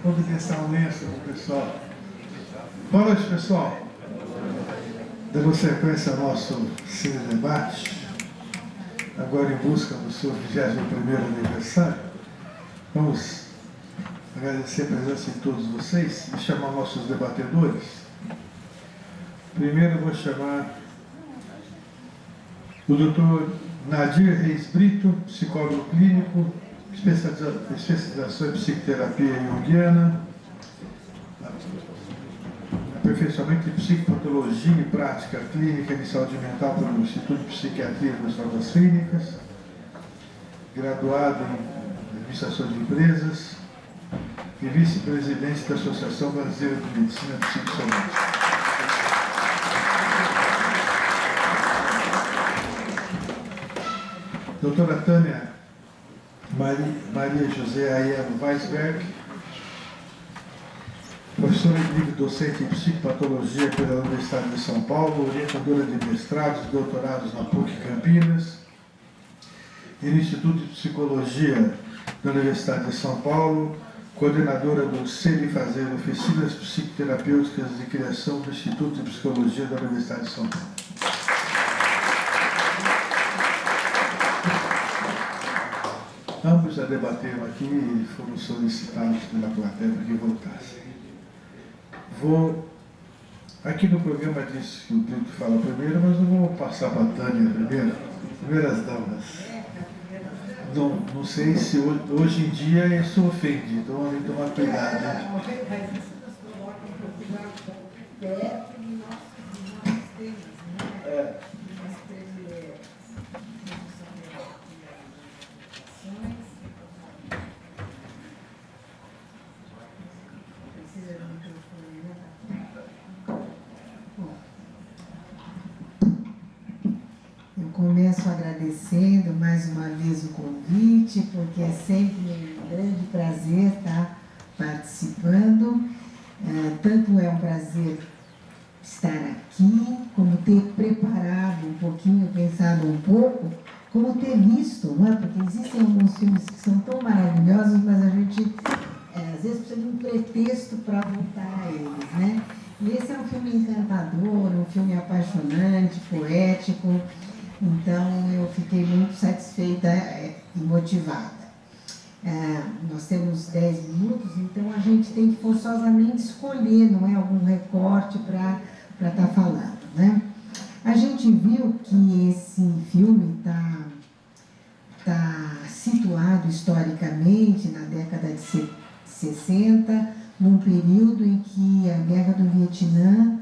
Providenciar um lenço para o pessoal. Boa noite, pessoal. Dando sequência ao nosso Cine Debate, agora em busca do seu 21º aniversário, vamos agradecer a presença de todos vocês e chamar nossos debatedores. Primeiro eu vou chamar o Dr. Nadir Reis Brito, psicólogo clínico, especialização em psicoterapia junguiana, aperfeiçoamento em psicopatologia e prática clínica de saúde mental pelo Instituto de Psiquiatria das Novas Clínicas, graduado em Administração de Empresas e vice-presidente da Associação Brasileira de Medicina Psicossomática. Doutora Tânia Maria José Aiello Weisberg, professora de livre docente em psicopatologia pela Universidade de São Paulo, orientadora de mestrados e doutorados na PUC Campinas e no Instituto de Psicologia da Universidade de São Paulo, coordenadora do Ser e Fazer, Oficinas Psicoterapêuticas de Criação do Instituto de Psicologia da Universidade de São Paulo. Ambos já debateram aqui e foram solicitados pela plateia para que voltassem. Aqui no programa disse que o Brito fala primeiro, mas eu vou passar para a Tânia primeiro. Primeiras damas. Não sei se hoje em dia isso ofende, então vamos tomar cuidado. Né? Começo agradecendo mais uma vez o convite, porque é sempre um grande prazer estar participando. Tanto é um prazer estar aqui, como ter preparado um pouquinho, pensado um pouco, como ter visto, não é? Porque existem alguns filmes que são tão maravilhosos, mas a gente às vezes precisa de um pretexto para voltar a eles, né? E esse é um filme encantador, um filme apaixonante, poético. Então, eu fiquei muito satisfeita e motivada. Nós temos 10 minutos, então a gente tem que forçosamente escolher, não é, algum recorte para estar falando, né? A gente viu que esse filme está situado historicamente na década de 60, num período em que a Guerra do Vietnã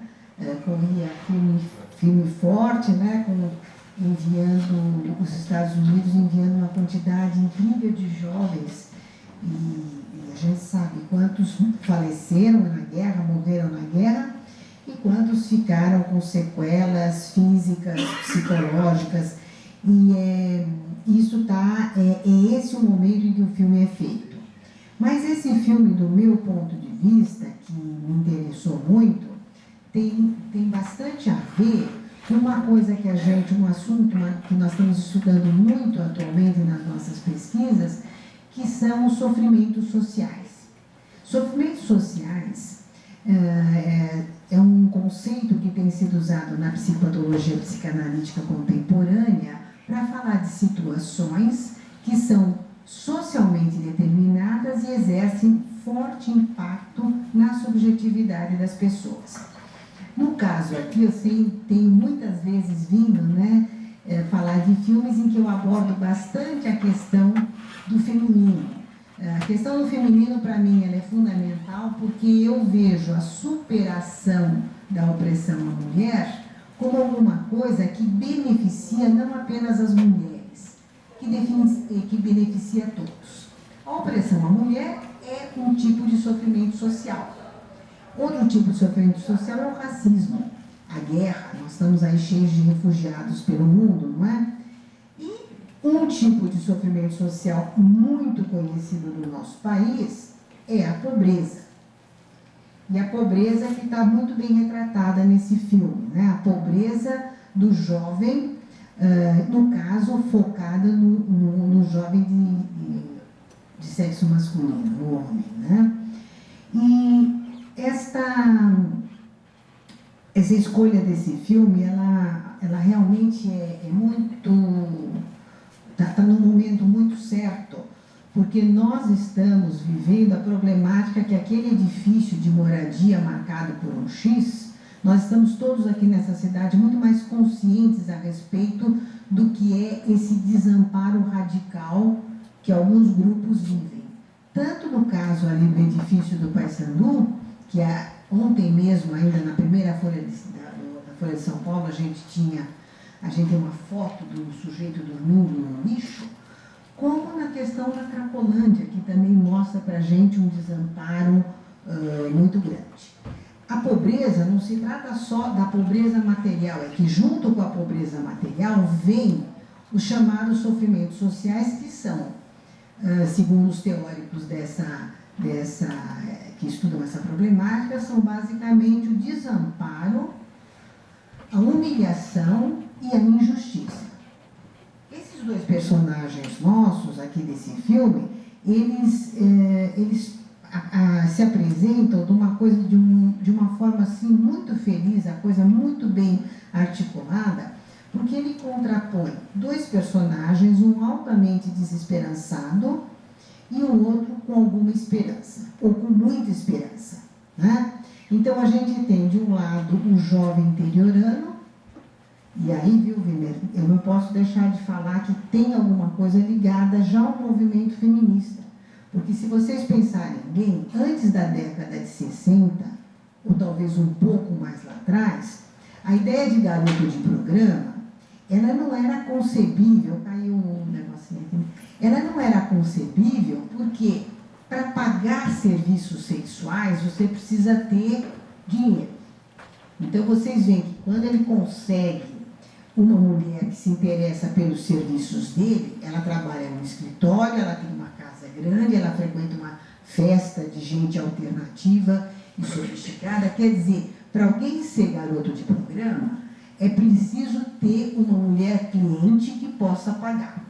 corria firme e forte, né, os Estados Unidos enviando uma quantidade incrível de jovens, e a gente sabe quantos faleceram na guerra, morreram na guerra, e quantos ficaram com sequelas físicas, psicológicas, e é esse o momento em que o filme é feito. Mas esse filme, do meu ponto de vista, que me interessou muito, tem bastante a ver uma coisa que um assunto que nós estamos estudando muito atualmente nas nossas pesquisas, que são os sofrimentos sociais. Sofrimentos sociais é um conceito que tem sido usado na psicopatologia psicanalítica contemporânea para falar de situações que são socialmente determinadas e exercem forte impacto na subjetividade das pessoas. No caso aqui, eu tenho muitas vezes vindo, né, falar de filmes em que eu abordo bastante a questão do feminino. A questão do feminino, para mim, ela é fundamental porque eu vejo a superação da opressão à mulher como alguma coisa que beneficia não apenas as mulheres, que beneficia todos. A opressão à mulher é um tipo de sofrimento social. Outro tipo de sofrimento social é o racismo, a guerra. Nós estamos aí cheios de refugiados pelo mundo, não é? E um tipo de sofrimento social muito conhecido no nosso país é a pobreza. e a pobreza que está muito bem retratada nesse filme, né? A pobreza do jovem, no caso, focada no jovem de sexo masculino, no homem, né? E essa escolha desse filme, ela realmente é muito... está num momento muito certo, porque nós estamos vivendo a problemática que aquele edifício de moradia marcado por um X, nós estamos todos aqui nessa cidade muito mais conscientes a respeito do que é esse desamparo radical que alguns grupos vivem. Tanto no caso ali do edifício do Paissandu, que ontem mesmo, ainda na primeira Folha de São Paulo, a gente tem uma foto do sujeito dormindo no lixo, como na questão da Cracolândia, que também mostra para a gente um desamparo muito grande. A pobreza não se trata só da pobreza material, é que junto com a pobreza material vem os chamados sofrimentos sociais, que são, segundo os teóricos que estudam essa problemática, são basicamente o desamparo, a humilhação e a injustiça. Esses dois personagens nossos aqui desse filme, eles se apresentam de uma forma assim muito feliz, a coisa muito bem articulada, porque ele contrapõe dois personagens, um altamente desesperançado e o outro com alguma esperança, ou com muita esperança, né? Então a gente tem de um lado o jovem interiorano, e aí, viu, Wimmer, eu não posso deixar de falar que tem alguma coisa ligada já ao movimento feminista. Porque se vocês pensarem bem, antes da década de 60, ou talvez um pouco mais lá atrás, a ideia de garoto de programa, ela não era concebível, caiu um negocinho aqui, ela não era concebível porque para pagar serviços sexuais você precisa ter dinheiro. Então vocês veem que quando ele consegue uma mulher que se interessa pelos serviços dele, ela trabalha no escritório, ela tem uma casa grande, ela frequenta uma festa de gente alternativa e sofisticada. Quer dizer, para alguém ser garoto de programa, é preciso ter uma mulher cliente que possa pagar.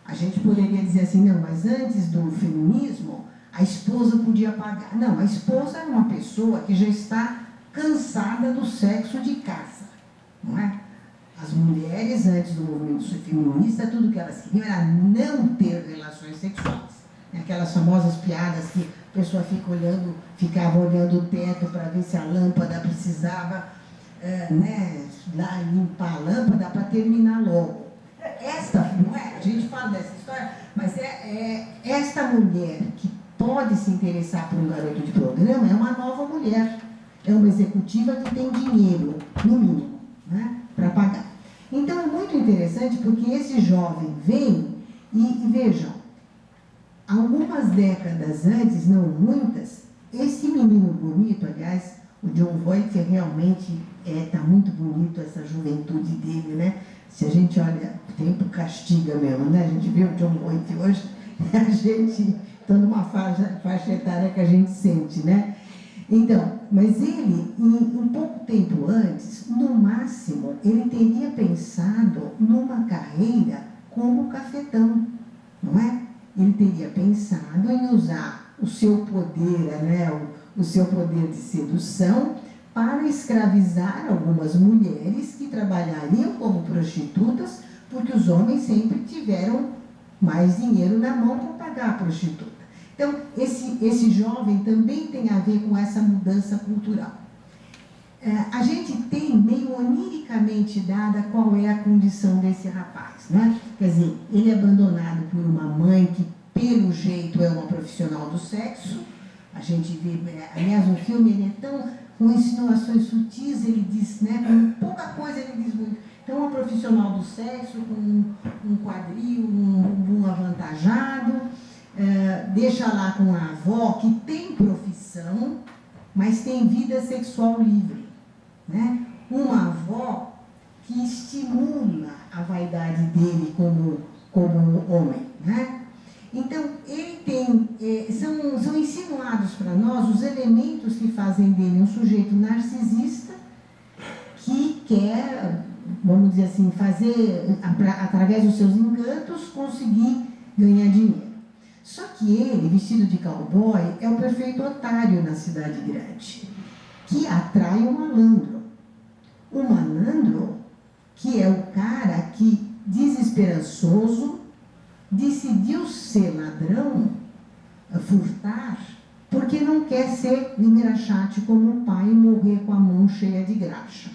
A gente poderia dizer assim, não, mas antes do feminismo, a esposa podia pagar. Não, a esposa é uma pessoa que já está cansada do sexo de casa, não é? As mulheres, antes do movimento feminista, tudo que elas queriam era não ter relações sexuais. Aquelas famosas piadas que a pessoa ficava olhando o teto para ver se a lâmpada precisava lá limpar a lâmpada para terminar logo. Não é? A gente fala dessa história, mas esta mulher que pode se interessar por um garoto de programa é uma nova mulher. É uma executiva que tem dinheiro, no mínimo, né, para pagar. Então é muito interessante porque esse jovem vem e vejam, algumas décadas antes, não muitas, esse menino bonito, aliás, o Jon Voight realmente está muito bonito, essa juventude dele, né? Se a gente olha, o tempo castiga mesmo, né? A gente vê o Jon Voight hoje, a gente está numa faixa etária que a gente sente, né? Então, mas ele, um pouco tempo antes, no máximo, ele teria pensado numa carreira como cafetão, não é? Ele teria pensado em usar o seu poder, né, o seu poder de sedução para escravizar algumas mulheres que trabalhariam como prostitutas, porque os homens sempre tiveram mais dinheiro na mão para pagar a prostituta. Então, esse jovem também tem a ver com essa mudança cultural. A gente tem meio oniricamente dada qual é a condição desse rapaz, né? Quer dizer, ele é abandonado por uma mãe que, pelo jeito, é uma profissional do sexo. A gente vê, aliás, no filme ele é tão, com insinuações sutis, ele diz, né? Com pouca coisa ele diz muito. Então, uma profissional do sexo, com um quadril, um avantajado, deixa lá com a avó que tem profissão, mas tem vida sexual livre, né? Uma avó que estimula a vaidade dele como homem, né? Então, ele tem, são insinuados para nós os elementos que fazem dele um sujeito narcisista que quer, vamos dizer assim, fazer, através dos seus encantos, conseguir ganhar dinheiro. Só que ele, vestido de cowboy, é o perfeito otário na cidade grande, que atrai o malandro. O malandro, que é o cara que, desesperançoso, decidiu ser ladrão, furtar, porque não quer ser engraxate como o pai e morrer com a mão cheia de graxa.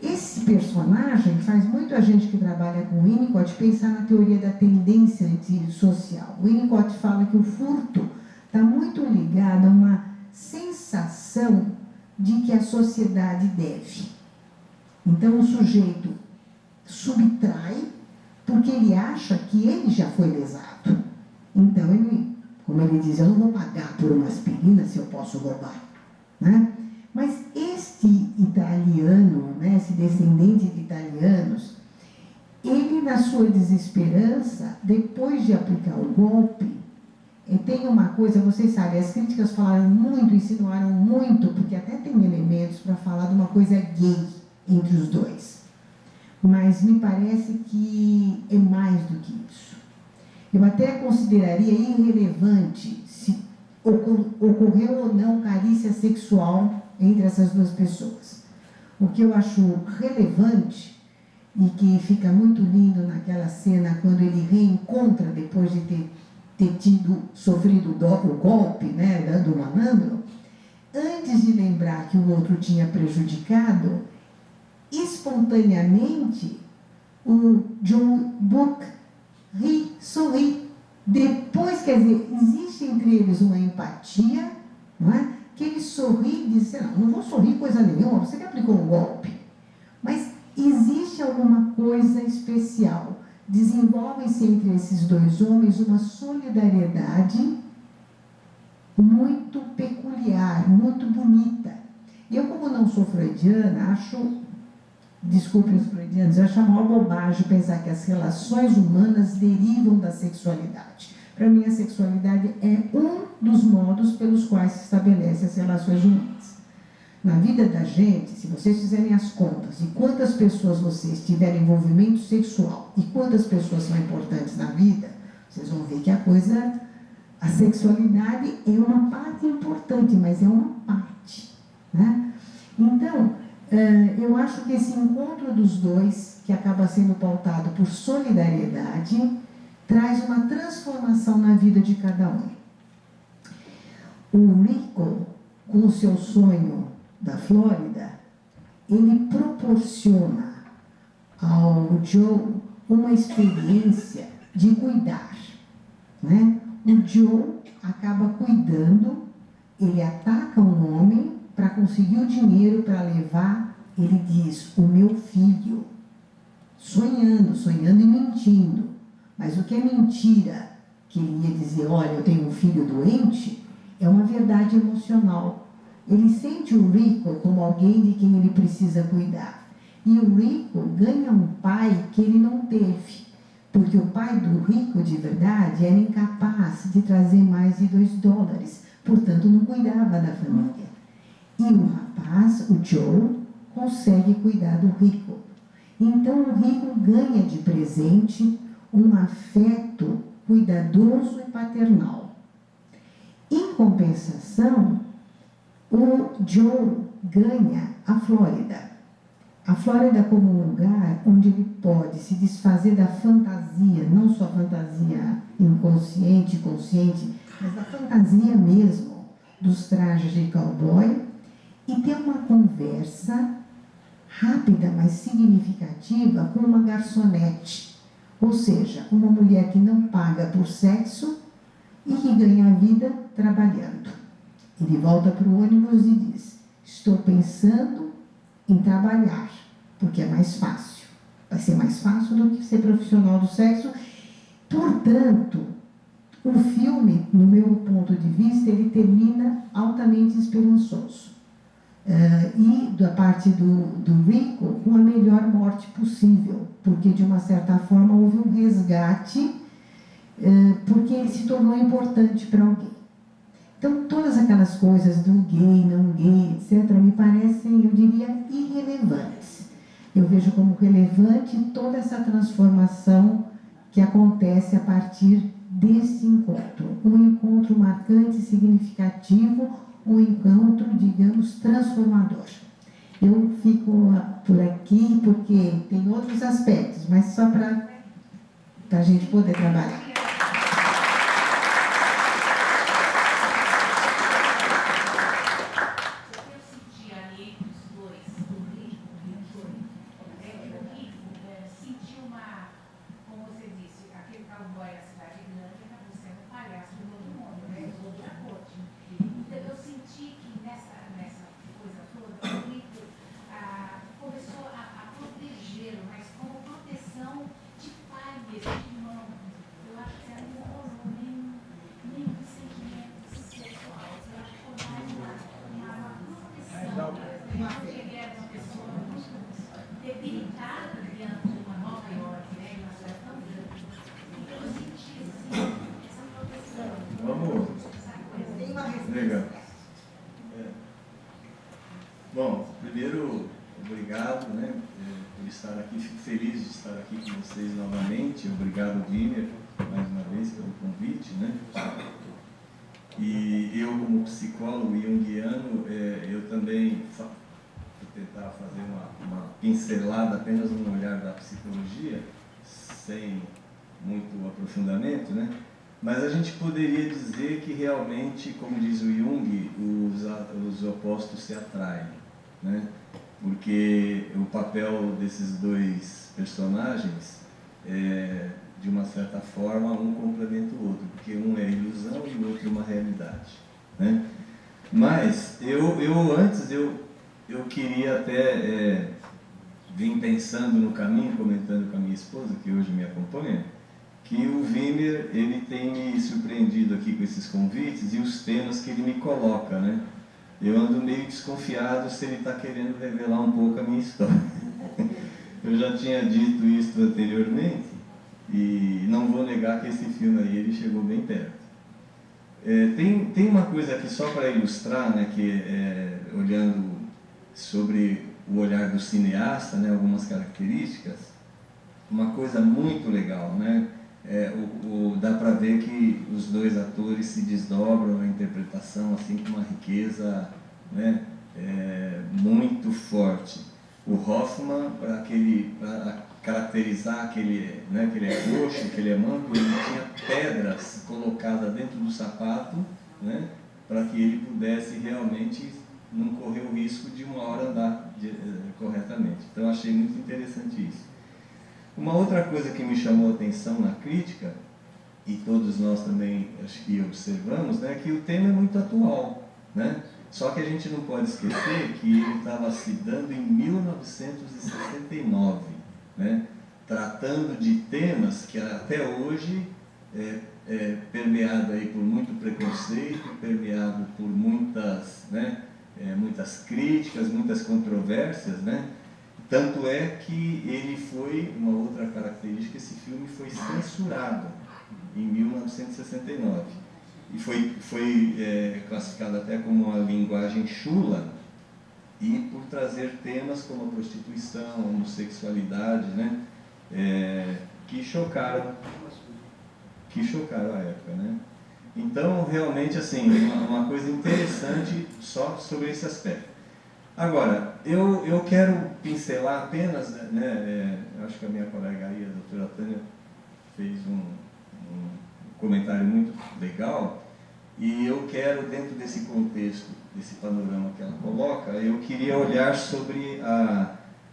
Esse personagem faz muito a gente que trabalha com Winnicott pensar na teoria da tendência antissocial. O Winnicott fala que o furto está muito ligado a uma sensação de que a sociedade deve. Então o sujeito subtrai porque ele acha que ele já foi lesado. Então ele, como ele diz, eu não vou pagar por uma aspirina se eu posso roubar, né? Mas este italiano, né, esse descendente de italianos, ele, na sua desesperança, depois de aplicar o golpe, tem uma coisa, vocês sabem, as críticas falaram muito, insinuaram muito, porque até tem elementos para falar de uma coisa gay entre os dois. Mas me parece que é mais do que isso. Eu até consideraria irrelevante se ocorreu ou não carícia sexual entre essas duas pessoas. O que eu acho relevante e que fica muito lindo naquela cena quando ele reencontra depois de ter sofrido o golpe, né, do malandro, antes de lembrar que o outro tinha prejudicado, espontaneamente o John Book sorri. Depois, quer dizer, existe entre eles uma empatia, não é? Que ele sorri e diz, não vou sorrir coisa nenhuma, você que aplicou um golpe. Mas existe alguma coisa especial. Desenvolve-se entre esses dois homens uma solidariedade muito peculiar, muito bonita. Eu, como não sou freudiana, acho, desculpem os freudianos, eu acho a maior bobagem pensar que as relações humanas derivam da sexualidade. Para mim, a sexualidade é um dos modos pelos quais se estabelecem as relações humanas. Na vida da gente, se vocês fizerem as contas de quantas pessoas vocês tiverem envolvimento sexual e quantas pessoas são importantes na vida, vocês vão ver que a sexualidade é uma parte importante, mas é uma parte, né? Então, eu acho que esse encontro dos dois, que acaba sendo pautado por solidariedade, traz uma transformação na vida de cada um. O Rico, com o seu sonho da Flórida, ele proporciona ao Joe uma experiência de cuidar, né? O Joe acaba cuidando, ele ataca um homem para conseguir o dinheiro para levar, ele diz, o meu filho, sonhando e mentindo. Mas o que é mentira, que ele ia dizer, olha, eu tenho um filho doente, é uma verdade emocional. Ele sente o Rico como alguém de quem ele precisa cuidar. E o Rico ganha um pai que ele não teve, porque o pai do Rico, de verdade, era incapaz de trazer mais de $2, portanto, não cuidava da família. E o rapaz, o Joe, consegue cuidar do Rico. Então, o Rico ganha de presente um afeto cuidadoso e paternal. Em compensação, o Joe ganha a Flórida. A Flórida como um lugar onde ele pode se desfazer da fantasia, não só fantasia inconsciente, consciente, mas da fantasia mesmo dos trajes de cowboy, e ter uma conversa rápida, mas significativa com uma garçonete, ou seja, uma mulher que não paga por sexo e que ganha a vida trabalhando. Ele volta para o ônibus e diz, estou pensando em trabalhar, porque é mais fácil. Vai ser mais fácil do que ser profissional do sexo. Portanto, o filme, no meu ponto de vista, ele termina altamente esperançoso. E da parte do Rico, com a melhor morte possível, porque de uma certa forma houve um resgate porque ele se tornou importante para alguém. Então, todas aquelas coisas do gay, não gay, etc., me parecem, eu diria, irrelevantes. Eu vejo como relevante toda essa transformação que acontece a partir desse encontro. Um encontro marcante, significativo, um encontro, digamos, transformador. Eu fico por aqui porque tem outros aspectos, mas só para a gente poder trabalhar. Legal. Bom, primeiro, obrigado, né, por estar aqui. Fico feliz de estar aqui com vocês novamente. Obrigado, Wiener, mais uma vez pelo convite, né? E eu, como psicólogo junguiano, eu também vou tentar fazer uma pincelada, apenas um olhar da psicologia, sem muito aprofundamento, né? Mas a gente poderia dizer que realmente, como diz o Jung, os opostos se atraem, né? Porque o papel desses dois personagens é, de uma certa forma, um complementa o outro, porque um é ilusão e o outro é uma realidade, né? Mas eu queria até vim pensando no caminho, comentando com a minha esposa, que hoje me acompanha, que o Wiener, ele tem me surpreendido aqui com esses convites e os temas que ele me coloca, né? Eu ando meio desconfiado se ele está querendo revelar um pouco a minha história. Eu já tinha dito isso anteriormente e não vou negar que esse filme aí ele chegou bem perto. Tem uma coisa aqui só para ilustrar, né, que olhando sobre o olhar do cineasta, né, algumas características, uma coisa muito legal, né? Dá para ver que os dois atores se desdobram na interpretação assim com uma riqueza, né, muito forte. O Hoffman, para caracterizar que ele é coxo, que ele é manco, ele tinha pedras colocadas dentro do sapato, né, para que ele pudesse realmente não correr o risco de uma hora andar corretamente. Então achei muito interessante isso. Uma outra coisa que me chamou a atenção na crítica, e todos nós também acho que observamos, né, é que o tema é muito atual, né? Só que a gente não pode esquecer que ele estava se dando em 1969, né? Tratando de temas que até hoje é permeado aí por muito preconceito, permeado por muitas, né, muitas críticas, muitas controvérsias, né? Tanto é que ele foi, uma outra característica, esse filme foi censurado em 1969 e foi classificado até como uma linguagem chula e por trazer temas como a prostituição, a homossexualidade, né, que chocaram a época, né? Então, realmente, assim, uma coisa interessante só sobre esse aspecto. Agora, eu quero pincelar apenas, né, acho que a minha colega aí, a doutora Tânia, fez um comentário muito legal, e eu quero, dentro desse contexto, desse panorama que ela coloca, eu queria olhar sobre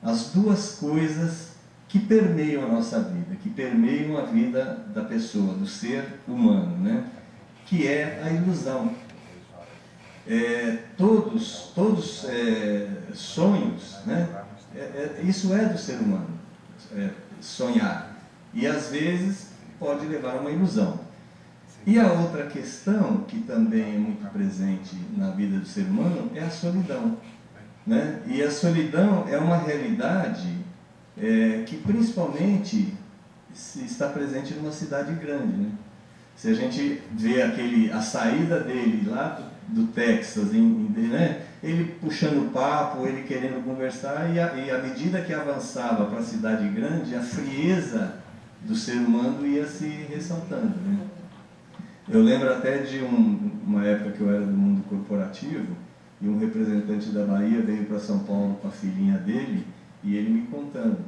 as duas coisas que permeiam a nossa vida, que permeiam a vida da pessoa, do ser humano, né? Que é a ilusão. Todos sonhos, né? Isso é do ser humano, sonhar. E às vezes pode levar a uma ilusão. E a outra questão, que também é muito presente na vida do ser humano, é a solidão, né? E a solidão é uma realidade que principalmente está presente numa cidade grande, né? Se a gente vê a saída dele lá do Texas, né? Ele puxando papo, ele querendo conversar, e à medida que avançava para a cidade grande, a frieza do ser humano ia se ressaltando, né? Eu lembro até de uma época que eu era do mundo corporativo, e um representante da Bahia veio para São Paulo com a filhinha dele, e ele me contando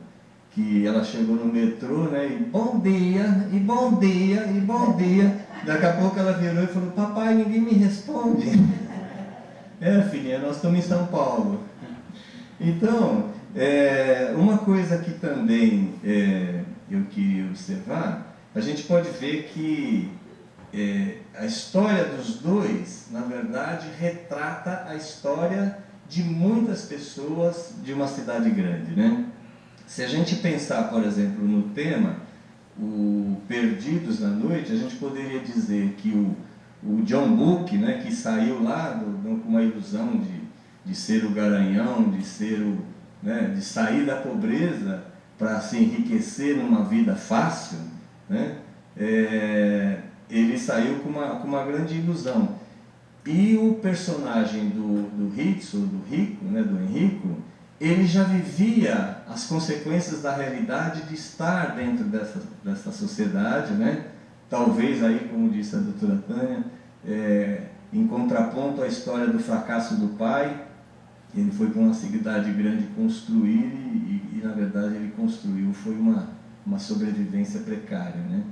que ela chegou no metrô, né, e bom dia, e bom dia, e bom dia. Daqui a pouco ela virou e falou: papai, ninguém me responde. Filhinha, nós estamos em São Paulo. Então, uma coisa que também eu queria observar, a gente pode ver que a história dos dois, na verdade, retrata a história de muitas pessoas de uma cidade grande, né? Se a gente pensar, por exemplo, no tema, o Perdidos na Noite, a gente poderia dizer que o John Book, né, que saiu lá com uma ilusão de ser o garanhão, de sair da pobreza para se enriquecer numa vida fácil, né? Ele saiu com uma grande ilusão. E o personagem do Ritsu, do Rico, né, do Henrico, ele já vivia as consequências da realidade de estar dentro dessa sociedade, né? Talvez aí, como disse a doutora Tânia, em contraponto à história do fracasso do pai, ele foi para uma cidade grande construir e na verdade ele construiu, foi uma sobrevivência precária, né?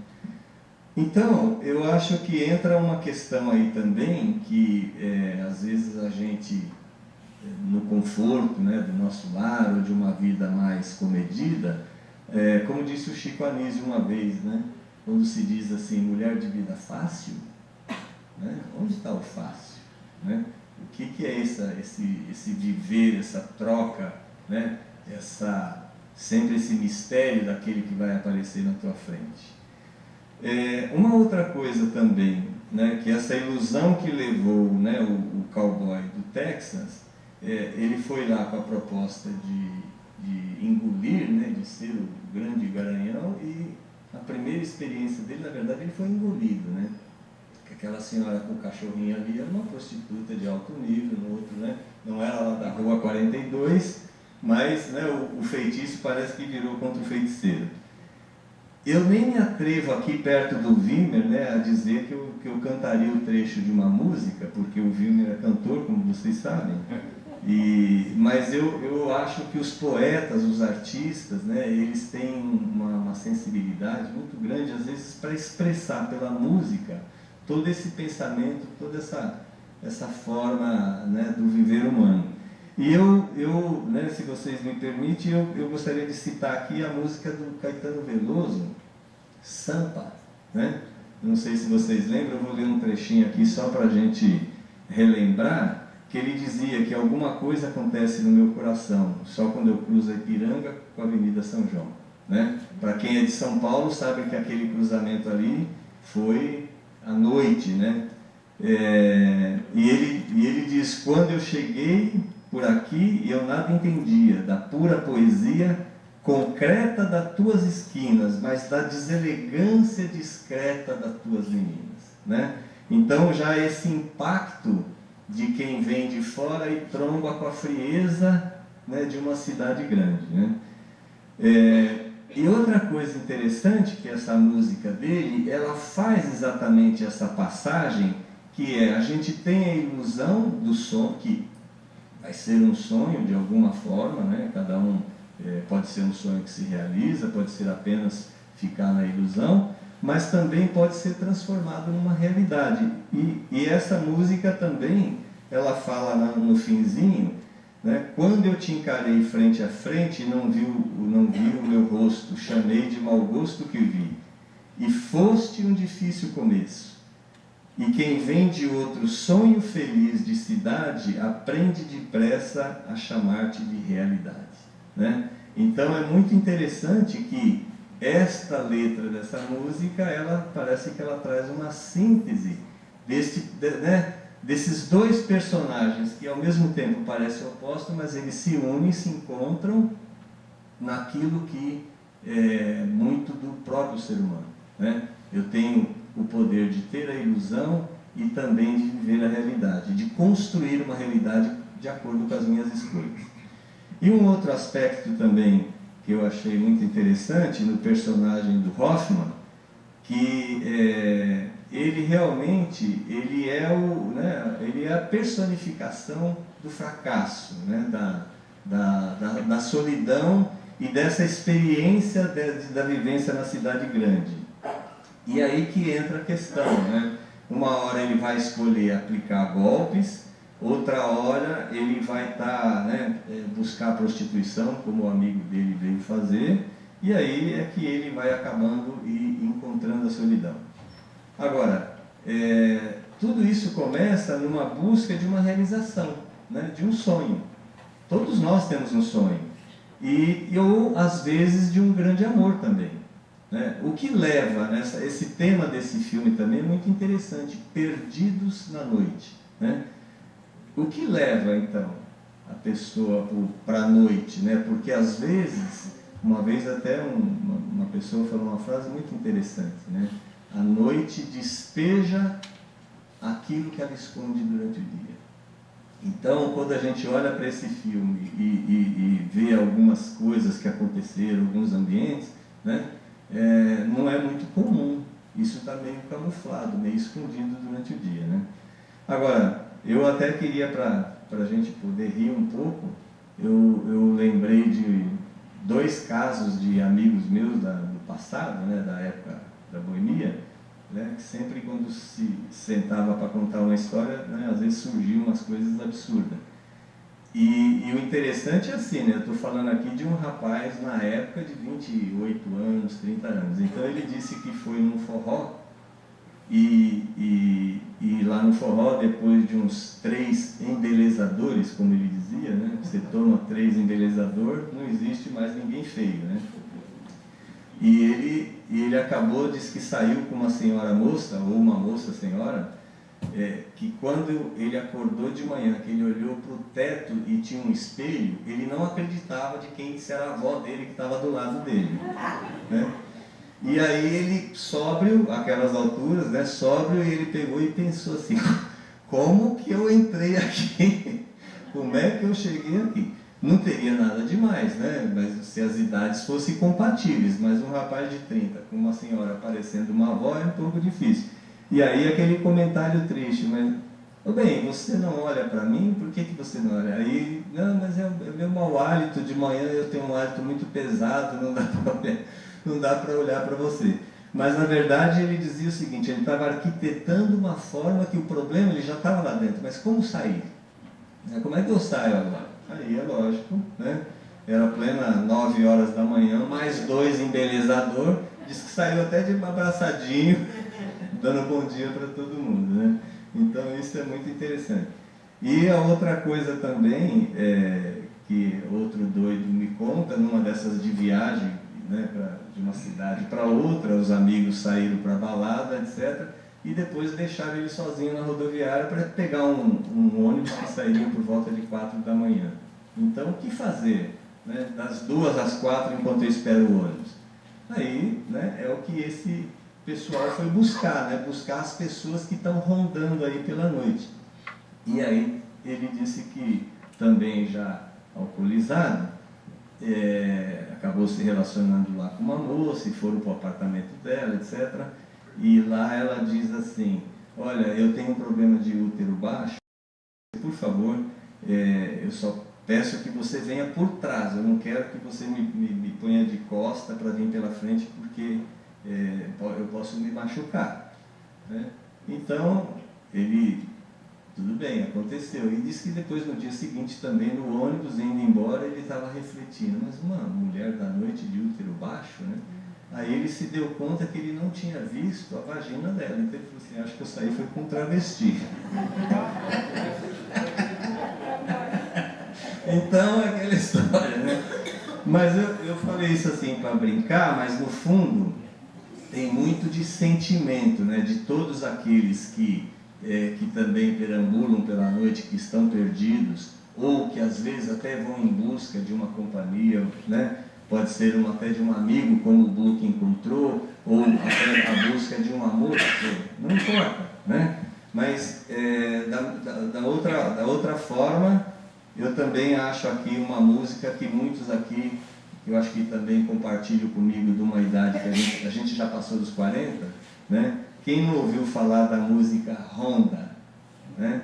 Então, eu acho que entra uma questão aí também que às vezes a gente, no conforto, né, do nosso lar ou de uma vida mais comedida, como disse o Chico Anísio uma vez, né, quando se diz assim, mulher de vida fácil, né, onde está o fácil? Né? O que é esse viver, essa troca, né, sempre esse mistério daquele que vai aparecer na tua frente? Uma outra coisa também, né, que essa ilusão que levou, né, o cowboy do Texas, ele foi lá com a proposta de engolir, né, de ser o grande garanhão, e a primeira experiência dele, na verdade, ele foi engolido, né? Aquela senhora com o cachorrinho ali era uma prostituta de alto nível, no outro, né, não era lá da Rua 42, mas, né, o feitiço parece que virou contra o feiticeiro. Eu nem me atrevo aqui perto do Wimmer, né, a dizer que eu cantaria o trecho de uma música, porque o Wimmer é cantor, como vocês sabem. Mas eu acho que os poetas, os artistas, né, eles têm uma sensibilidade muito grande, às vezes, para expressar pela música todo esse pensamento, toda essa forma, né, do viver humano. E né, se vocês me permitem, eu gostaria de citar aqui a música do Caetano Veloso, Sampa, né? Não sei se vocês lembram, eu vou ler um trechinho aqui só para a gente relembrar, que ele dizia que alguma coisa acontece no meu coração, só quando eu cruzo a Ipiranga com a Avenida São João, né? Para quem é de São Paulo, sabe que aquele cruzamento ali foi à noite, né? E ele diz: quando eu cheguei por aqui, eu nada entendia da pura poesia concreta das tuas esquinas, mas da deselegância discreta das tuas meninas, né? Então já esse impacto de quem vem de fora e tromba com a frieza, né, de uma cidade grande, né? E outra coisa interessante que essa música dele, ela faz exatamente essa passagem, que a gente tem a ilusão do som, que vai ser um sonho de alguma forma, né? Cada um pode ser um sonho que se realiza, pode ser apenas ficar na ilusão, mas também pode ser transformado numa realidade. E essa música também, ela fala no finzinho, né? Quando eu te encarei frente a frente, não vi o meu rosto, chamei de mau gosto que vi, e foste um difícil começo. E quem vem de outro sonho feliz de cidade, aprende depressa a chamar-te de realidade, né? Então é muito interessante que esta letra dessa música, parece que ela traz uma síntese desses dois personagens que ao mesmo tempo parecem opostos, mas eles se unem, se encontram naquilo que é muito do próprio ser humano, né? Eu tenho o poder de ter a ilusão e também de viver a realidade, de construir uma realidade de acordo com as minhas escolhas. E um outro aspecto também que eu achei muito interessante no personagem do Hoffman, que ele realmente ele é a personificação do fracasso, né? da solidão e dessa experiência da vivência na cidade grande. E aí que entra a questão, né? Uma hora ele vai escolher aplicar golpes, outra hora ele vai buscar prostituição, como o amigo dele veio fazer, e aí é que ele vai acabando e encontrando a solidão. Agora, tudo isso começa numa busca de uma realização, né? De um sonho. Todos nós temos um sonho, ou às vezes de um grande amor também, né? O que leva, esse tema desse filme também é muito interessante, Perdidos na Noite, né? O que leva então a pessoa para a noite, né? Porque às vezes, uma vez até uma pessoa falou uma frase muito interessante, né? A noite despeja aquilo que ela esconde durante o dia. Então, quando a gente olha para esse filme e vê algumas coisas que aconteceram, alguns ambientes, né? Não é muito comum. Isso está meio camuflado, meio escondido durante o dia, né? Agora, eu até queria, para a gente poder rir um pouco, eu lembrei de 2 casos de amigos meus do passado, né? Da época da boemia, né? Que sempre quando se sentava para contar uma história, né? Às vezes surgiam umas coisas absurdas. E o interessante é assim, né? Eu estou falando aqui de um rapaz na época de 28 anos, 30 anos. Então ele disse que foi num forró e lá no forró, depois de uns 3 embelezadores, como ele dizia, né? Você toma 3 embelezadores, não existe mais ninguém feio, né? E ele acabou, disse que saiu com uma senhora moça, ou uma moça senhora, que quando ele acordou de manhã, que ele olhou para o teto e tinha um espelho, ele não acreditava de quem era a avó dele que estava do lado dele, né? E aí ele, sóbrio, aquelas alturas, né, sóbrio, ele pegou e pensou assim, como que eu entrei aqui? Como é que eu cheguei aqui? Não teria nada demais, né? Mas se as idades fossem compatíveis, mas um rapaz de 30 com uma senhora parecendo uma avó é um pouco difícil. E aí aquele comentário triste, mas, bem, você não olha para mim, por que você não olha? Aí, não, mas é o meu mau hálito, de manhã eu tenho um hálito muito pesado, não dá para olhar para você. Mas na verdade ele dizia o seguinte, ele estava arquitetando uma forma que o problema ele já estava lá dentro, mas como sair? Como é que eu saio agora? Aí é lógico, né? Era plena 9 horas da manhã, mais 2 embelezador, disse que saiu até de abraçadinho, dando bom dia para todo mundo, né? Então isso é muito interessante. E a outra coisa também, que outro doido me conta, numa dessas de viagem, né, de uma cidade para outra, os amigos saíram para balada, etc., e depois deixaram ele sozinho na rodoviária para pegar um ônibus que sairia por volta de 4 da manhã. Então, o que fazer, né, das 2 às 4 enquanto eu espero o ônibus? Aí, né, é o que esse pessoal foi buscar, né, buscar as pessoas que estão rondando aí pela noite. E aí ele disse que também já alcoolizado, acabou se relacionando lá com uma moça e foram para o apartamento dela, etc. E lá ela diz assim, olha, eu tenho um problema de útero baixo, por favor, eu só peço que você venha por trás, eu não quero que você me ponha de costa para vir pela frente, porque eu posso me machucar, né? Então, tudo bem, aconteceu. E disse que depois, no dia seguinte, também no ônibus, indo embora, ele estava refletindo, mas uma mulher da noite de útero baixo, né? Aí ele se deu conta que ele não tinha visto a vagina dela. Então ele falou assim, acho que eu saí foi com um travesti. Então, é aquela história, né? Mas eu falei isso assim para brincar, mas no fundo tem muito de sentimento, né? De todos aqueles que também perambulam pela noite, que estão perdidos, ou que às vezes até vão em busca de uma companhia, né? pode ser até de um amigo, como o Book encontrou, ou até a busca de um amor, não importa, né? Mas da outra forma, eu também acho aqui uma música que muitos aqui, eu acho que também compartilham comigo de uma idade que a gente já passou dos 40, né? Quem não ouviu falar da música Ronda, né?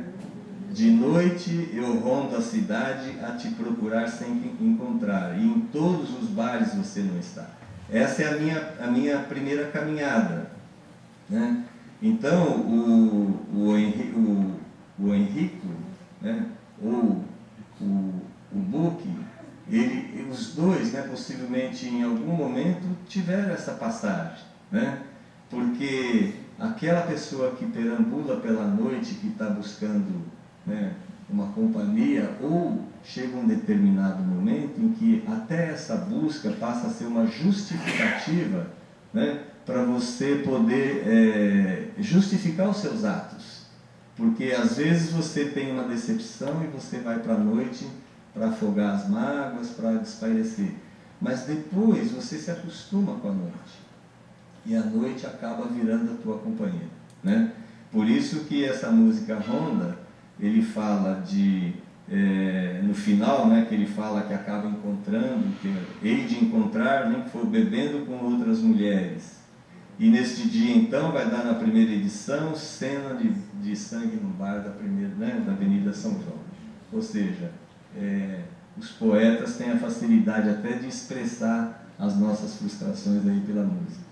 De noite eu rondo a cidade a te procurar sem encontrar, e em todos os bares você não está. Essa é a minha primeira caminhada, né? Então, o Henrico, né? Ou o Book, os dois, né, possivelmente em algum momento tiveram essa passagem, né? Porque aquela pessoa que perambula pela noite, que está buscando, né, uma companhia, ou chega um determinado momento em que até essa busca passa a ser uma justificativa, né, para você poder justificar os seus atos. Porque às vezes você tem uma decepção e você vai para a noite para afogar as mágoas, para espairecer. Mas depois você se acostuma com a noite. E a noite acaba virando a tua companheira, né? Por isso que essa música Ronda, ele fala no final, né, que ele fala que acaba encontrando, que hei de encontrar, nem que for bebendo com outras mulheres. E neste dia então vai dar na primeira edição cena de sangue no bar da primeira, né, da Avenida São João. Ou seja, os poetas têm a facilidade até de expressar as nossas frustrações aí pela música.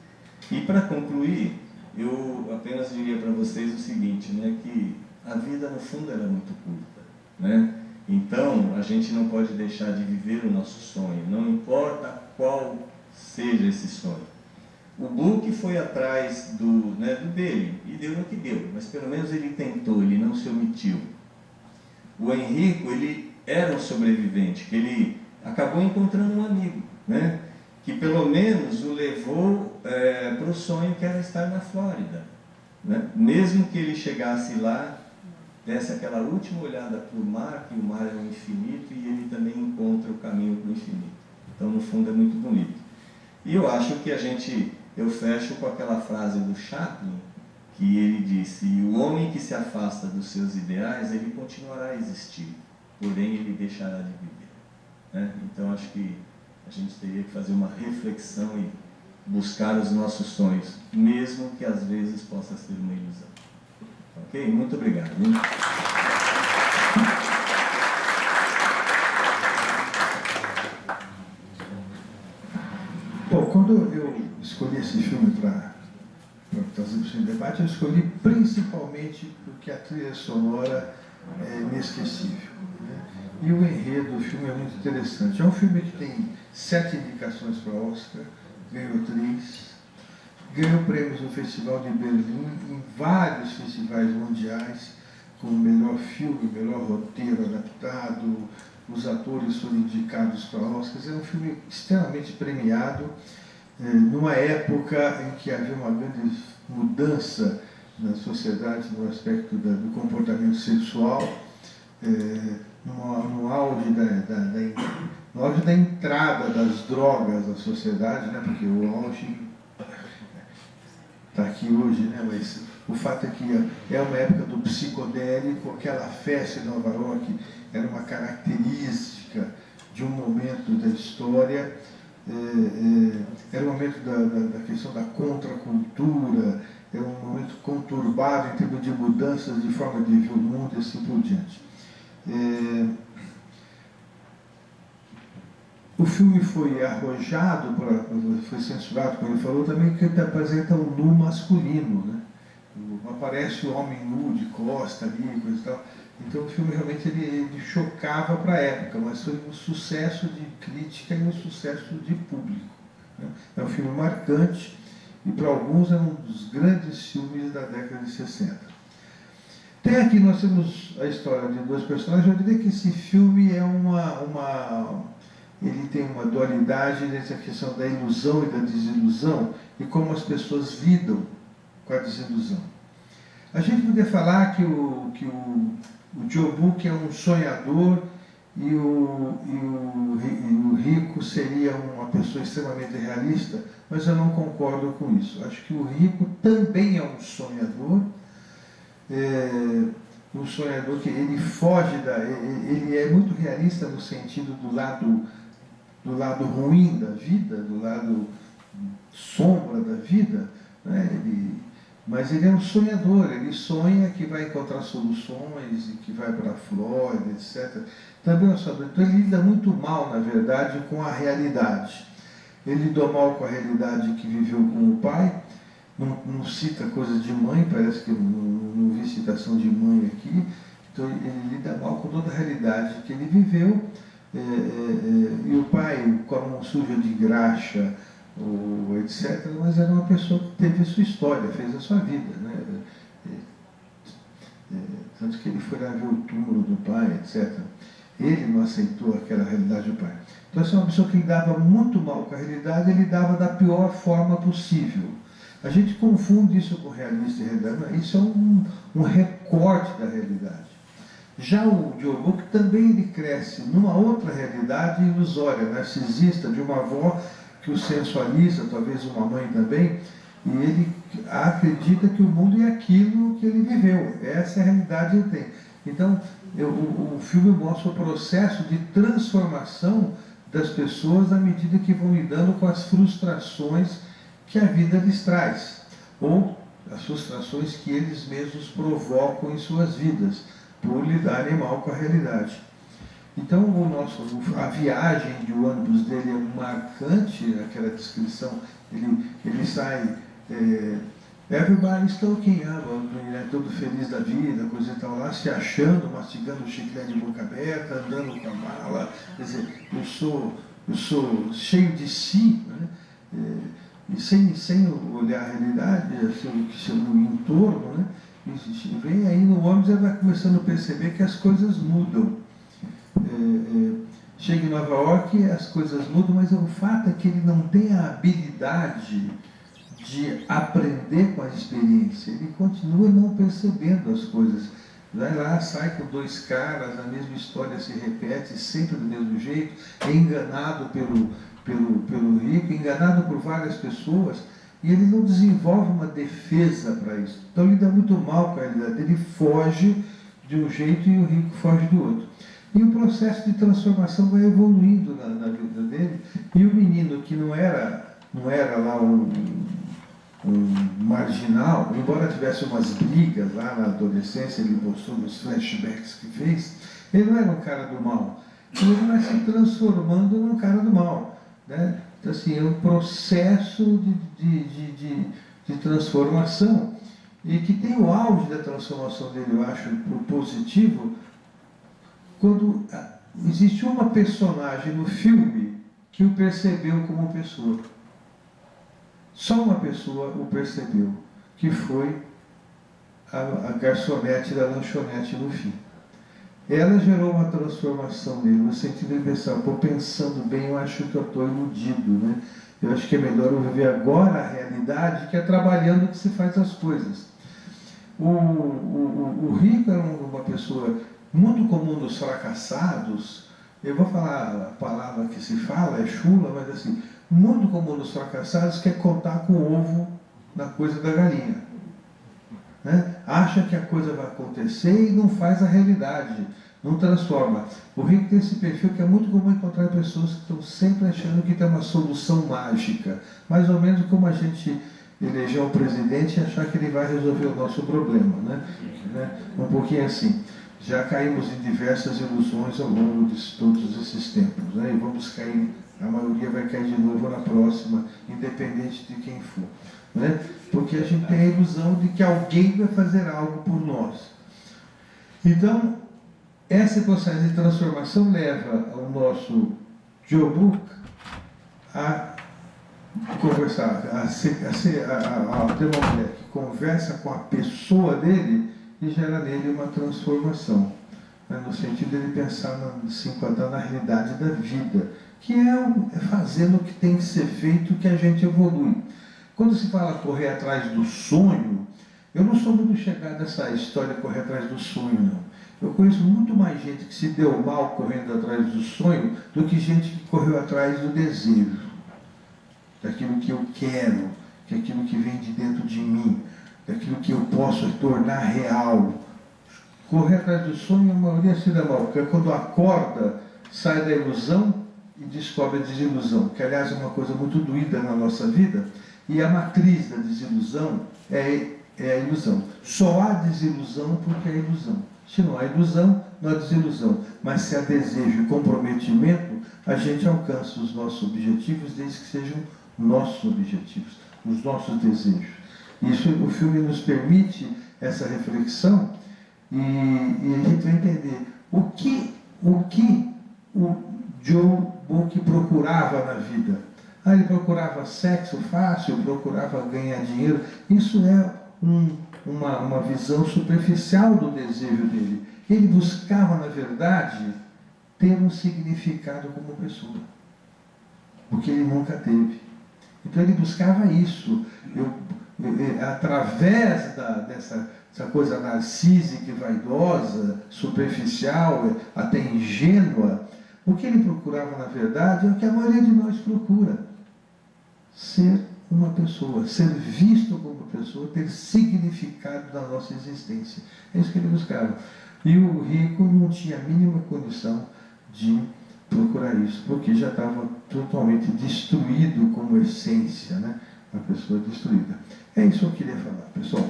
E para concluir, eu apenas diria para vocês o seguinte, né, que a vida no fundo ela é muito curta, né? Então a gente não pode deixar de viver o nosso sonho, não importa qual seja esse sonho. O Book foi atrás do dele, e deu no que deu, mas pelo menos ele tentou, ele não se omitiu. O Henrico, ele era um sobrevivente, que ele acabou encontrando um amigo, né, que pelo menos o levou para o sonho que era estar na Flórida, né? Mesmo que ele chegasse lá, desse aquela última olhada para o mar, que o mar é o infinito, e ele também encontra o caminho para o infinito. Então, no fundo, é muito bonito. E eu acho que eu fecho com aquela frase do Chaplin, que ele disse: o homem que se afasta dos seus ideais, ele continuará a existir, porém ele deixará de viver, né? Então acho que a gente teria que fazer uma reflexão e buscar os nossos sonhos, mesmo que às vezes possa ser uma ilusão. Ok? Muito obrigado. Hein? Bom, quando eu escolhi esse filme para trazer para o debate, eu escolhi principalmente porque a trilha sonora é inesquecível, né? E o enredo do filme é muito interessante. É um filme que tem 7 indicações para Oscar, ganhou 3, ganhou prêmios no Festival de Berlim, em vários festivais mundiais, como melhor filme, melhor roteiro adaptado, os atores foram indicados para Oscars. É um filme extremamente premiado, numa época em que havia uma grande mudança na sociedade no aspecto do comportamento sexual, no auge da entrada das drogas na sociedade, né? Porque o auge está aqui hoje, né? Mas o fato é que é uma época do psicodélico, aquela festa em Nova York era uma característica de um momento da história, era um momento da questão da contracultura, era um momento conturbado em termos de mudanças de forma de ver o mundo e assim por diante. O filme foi arrojado, foi censurado, como ele falou, também porque ele apresenta um nu masculino, né? Aparece o homem nu de costa ali, coisa e tal. Então o filme realmente ele chocava para a época, mas foi um sucesso de crítica e um sucesso de público, né? É um filme marcante e para alguns é um dos grandes filmes da década de 60. Tem aqui, nós temos a história de 2 personagens. Eu diria que esse filme é ele tem uma dualidade nessa questão da ilusão e da desilusão e como as pessoas lidam com a desilusão. A gente poderia falar que o Joe Book é um sonhador e o rico seria uma pessoa extremamente realista, mas eu não concordo com isso. Acho que o rico também é um sonhador, um sonhador que ele foge ele é muito realista no sentido do lado ruim da vida, do lado sombra da vida, né? Mas ele é um sonhador, ele sonha que vai encontrar soluções e que vai para a Flórida, etc. Também é um sonhador. Então ele lida muito mal, na verdade, com a realidade. Ele lidou mal com a realidade que viveu com o pai, não cita coisas de mãe, parece que não vi citação de mãe aqui. Então ele lida mal com toda a realidade que ele viveu. E o pai, como suja de graxa, ou etc., mas era uma pessoa que teve a sua história, fez a sua vida, né? Tanto que ele foi lá ver o túmulo do pai, etc. Ele não aceitou aquela realidade do pai. Então essa é uma pessoa que lidava muito mal com a realidade, ele lidava da pior forma possível. A gente confunde isso com realista e realidade, isso é um recorte da realidade. Já o Joe Book também ele cresce numa outra realidade ilusória, narcisista, de uma avó que o sensualiza, talvez uma mãe também, e ele acredita que o mundo é aquilo que ele viveu. Essa é a realidade que ele tem. Então, o filme mostra o processo de transformação das pessoas à medida que vão lidando com as frustrações que a vida lhes traz, ou as frustrações que eles mesmos provocam em suas vidas, por lidarem mal com a realidade. Então, a viagem de ônibus dele é marcante, aquela descrição. Ele sai, everybody's talking about, né, todo feliz da vida, coisa e tal, lá se achando, mastigando o chiclete de boca aberta, andando com a mala, quer dizer, eu sou cheio de si, né, e sem olhar a realidade, assim, o entorno, né, e vem aí no ônibus e vai começando a perceber que as coisas mudam. Chega em Nova York, as coisas mudam, mas o fato é que ele não tem a habilidade de aprender com a experiência. Ele continua não percebendo as coisas. Vai lá, sai com dois caras, a mesma história se repete sempre do mesmo jeito, é enganado pelo rico, enganado por várias pessoas, e ele não desenvolve uma defesa para isso. Então ele dá muito mal com a realidade. Ele foge de um jeito e o rico foge do outro. E o processo de transformação vai evoluindo na vida dele. E o menino que não era lá um marginal, embora tivesse umas brigas lá na adolescência, ele mostrou nos flashbacks que fez, ele não era um cara do mal. Ele vai se transformando num cara do mal, né? Então, assim, é um processo de transformação e que tem o auge da transformação dele, eu acho, por positivo, quando existe uma personagem no filme que o percebeu como pessoa. Só uma pessoa o percebeu, que foi a garçonete da lanchonete no fim. Ela gerou uma transformação nele, no sentido de pensar, pensando bem, eu acho que eu estou iludido, né? Eu acho que é melhor eu viver agora a realidade, que é trabalhando que se faz as coisas. O rico era uma pessoa muito comum dos fracassados. Eu vou falar a palavra que se fala, é chula, mas assim, muito comum dos fracassados que é contar com o ovo na coisa da galinha. Né? Acha que a coisa vai acontecer e não faz a realidade, não transforma. O rico tem esse perfil que é muito comum encontrar pessoas que estão sempre achando que tem uma solução mágica, mais ou menos como a gente eleger um presidente e achar que ele vai resolver o nosso problema, né? Um pouquinho assim. Já caímos em diversas ilusões ao longo de todos esses tempos, né? E vamos cair, a maioria vai cair de novo na próxima, independente de quem for, né? Porque a gente tem a ilusão de que alguém vai fazer algo por nós. Então, esse processo de transformação leva ao nosso Joe Book a conversar, a ter uma mulher que conversa com a pessoa dele e gera nele uma transformação, né, no sentido de ele pensar, se enquadrar na realidade da vida, que é fazendo o que tem que ser feito, que a gente evolui. Quando se fala correr atrás do sonho, eu não sou muito chegado a essa história de correr atrás do sonho, não. Eu conheço muito mais gente que se deu mal correndo atrás do sonho do que gente que correu atrás do desejo, daquilo que eu quero, daquilo que vem de dentro de mim, daquilo que eu posso tornar real. Correr atrás do sonho, a maioria se dá mal, porque quando acorda, sai da ilusão e descobre a desilusão, que aliás é uma coisa muito doída na nossa vida, e a matriz da desilusão é a ilusão. Só há desilusão porque há ilusão. Se não há ilusão, não há desilusão. Mas se há desejo e comprometimento, a gente alcança os nossos objetivos, desde que sejam nossos objetivos, os nossos desejos. Isso, o filme nos permite essa reflexão e a gente vai entender o que o Joe Book procurava na vida. Ele procurava sexo fácil, procurava ganhar dinheiro. Isso é uma visão superficial do desejo dele. Ele buscava, na verdade, ter um significado como pessoa, porque ele nunca teve. Então ele buscava isso. Através dessa coisa narcísica e vaidosa, superficial, até ingênua, o que ele procurava, na verdade, é o que a maioria de nós procura: ser uma pessoa, ser visto como pessoa, ter significado na nossa existência. É isso que ele buscava. E o rico não tinha a mínima condição de procurar isso, porque já estava totalmente destruído como essência, né? Uma pessoa destruída. É isso que eu queria falar, pessoal.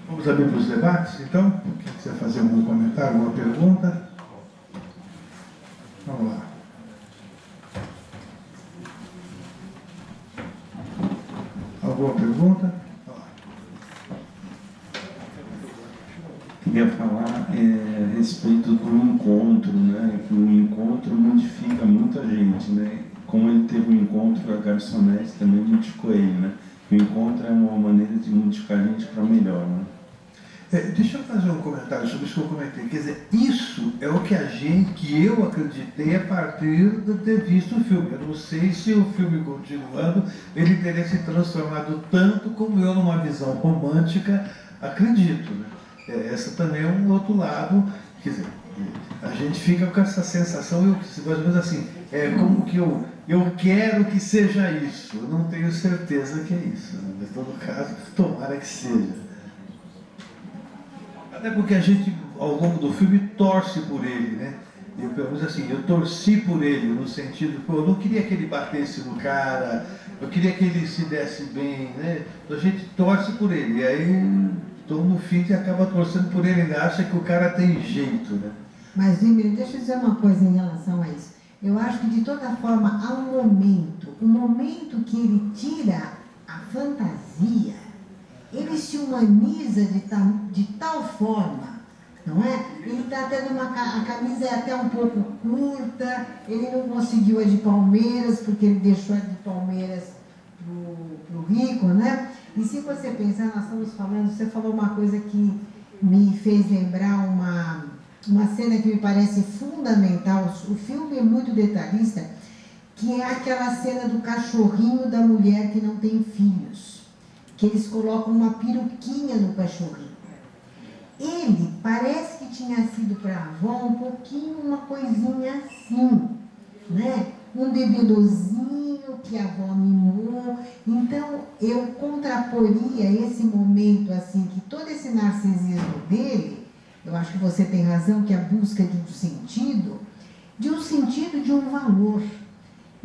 Vamos abrir para os debates, então? Quem quiser fazer algum comentário, alguma pergunta? Vamos lá. Alguma pergunta? Queria falar a respeito do encontro, né? Que o encontro modifica muita gente, né? Como ele teve um encontro, a garçonete também modificou ele, né? O encontro é uma maneira de modificar a gente para melhor, né? Deixa eu fazer um comentário sobre isso que eu comentei. Quer dizer, isso é o que eu acreditei a partir de ter visto o filme. Eu não sei se o filme continuando, ele teria se transformado tanto como eu, numa visão romântica, acredito, né? Essa também é um outro lado. Quer dizer, a gente fica com essa sensação, mais ou menos assim, como que eu quero que seja isso. Eu não tenho certeza que é isso, né? Mas, em todo caso, tomara que seja. Até porque a gente, ao longo do filme, torce por ele, né? Eu, pelo menos assim, eu torci por ele, no sentido, eu não queria que ele batesse no cara, eu queria que ele se desse bem, né? Então a gente torce por ele, e aí, então, no fim, a gente acaba torcendo por ele, ainda acha que o cara tem jeito, né? Mas, Wimmer, deixa eu dizer uma coisa em relação a isso. Eu acho que, de toda forma, há um momento que ele tira a fantasia, ele se humaniza de tal forma, não é? Ele está tendo a camisa é até um pouco curta, ele não conseguiu a de Palmeiras, porque ele deixou a de Palmeiras pro rico, né? E se você pensar, nós estamos falando, você falou uma coisa que me fez lembrar uma cena que me parece fundamental. O filme é muito detalhista, que é aquela cena do cachorrinho da mulher que não tem filhos, que eles colocam uma peruquinha no cachorrinho. Ele parece que tinha sido para a avó um pouquinho, uma coisinha assim, né? Um bebedozinho que a avó mimou. Então, eu contraporia esse momento, assim, que todo esse narcisismo dele, eu acho que você tem razão, que é a busca de um sentido de um valor.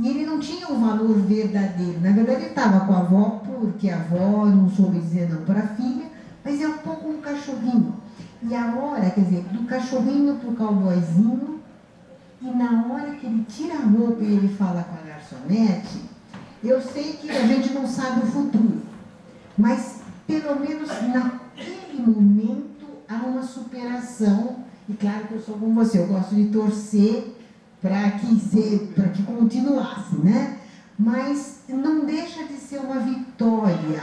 E ele não tinha um valor verdadeiro. Na verdade, ele estava com a avó porque a avó não soube dizer não para a filha, mas é um pouco um cachorrinho. E a hora, quer dizer, do cachorrinho para o cowboyzinho, e na hora que ele tira a roupa e ele fala com a garçonete, eu sei que a gente não sabe o futuro, mas pelo menos naquele momento há uma superação. E claro que eu sou como você, eu gosto de torcer para que continuasse, né? Mas não deixa de ser uma vitória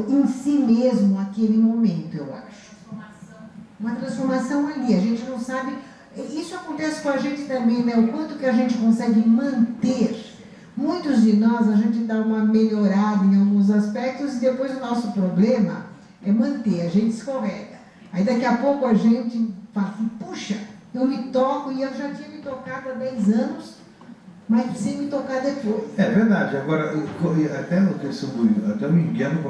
em si mesmo aquele momento, eu acho. Uma transformação ali, a gente não sabe. Isso acontece com a gente também, né? O quanto que a gente consegue manter Muitos de nós, a gente dá uma melhorada em alguns aspectos e depois o nosso problema é manter, a gente escorrega. Aí daqui a pouco a gente fala assim, puxa, eu me toco e eu já tinha me tocado há 10 anos, mas preciso me tocar depois. É verdade. Agora, até a questão até o engano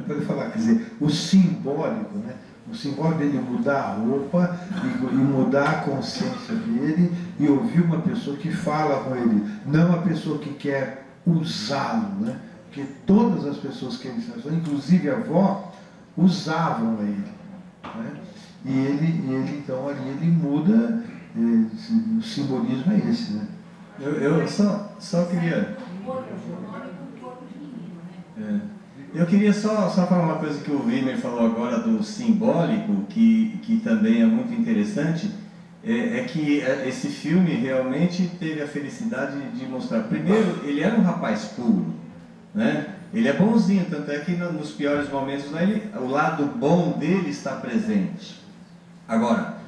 pode falar, quer dizer, o simbólico, né? O simbólico dele mudar a roupa e mudar a consciência dele e ouvir uma pessoa que fala com ele, não a pessoa que quer usá-lo, né? Porque todas as pessoas que ele se inclusive a avó, usavam ele, né? E ele então ali ele muda, o simbolismo é esse, né? Eu só queria... Eu queria só falar uma coisa que o Wimmer falou agora do simbólico, que também é muito interessante, é que esse filme realmente teve a felicidade de mostrar. Primeiro, ele era um rapaz puro, né? Ele é bonzinho, tanto é que nos piores momentos o lado bom dele está presente. Agora,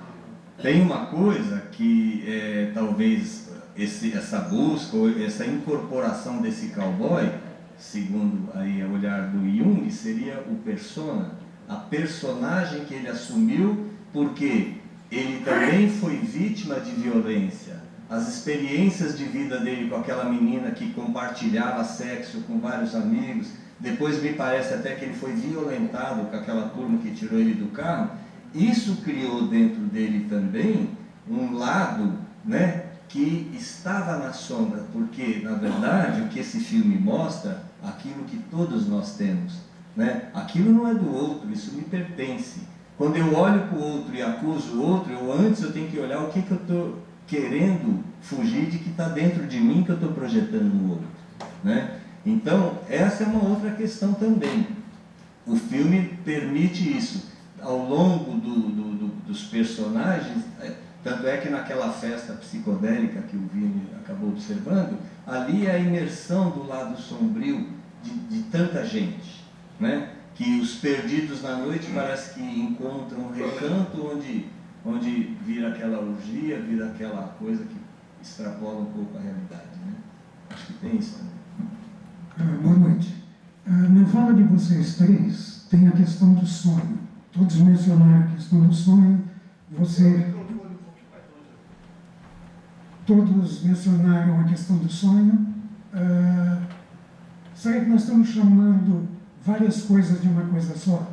tem uma coisa que talvez essa busca, ou essa incorporação desse cowboy, segundo aí o olhar do Jung, seria o persona, a personagem que ele assumiu, porque ele também foi vítima de violência. As experiências de vida dele com aquela menina que compartilhava sexo com vários amigos, depois me parece até que ele foi violentado com aquela turma que tirou ele do carro, isso criou dentro dele também um lado, né, que estava na sombra, porque, na verdade, o que esse filme mostra, aquilo que todos nós temos, né? Aquilo não é do outro, isso me pertence. Quando eu olho para o outro e acuso o outro, eu tenho que olhar o que eu estou querendo fugir de que está dentro de mim, que eu estou projetando no outro, né? Então, essa é uma outra questão também. O filme permite isso. Ao longo dos personagens... Tanto é que naquela festa psicodélica que o Vini acabou observando, ali é a imersão do lado sombrio de tanta gente, né? Que os perdidos na noite parece que encontram um recanto onde vira aquela orgia, vira aquela coisa que extrapola um pouco a realidade, né? Acho que tem isso também. Boa noite. Na fala de vocês três, tem a questão do sonho. Todos mencionaram a questão do sonho. Todos mencionaram a questão do sonho. Será que nós estamos chamando várias coisas de uma coisa só?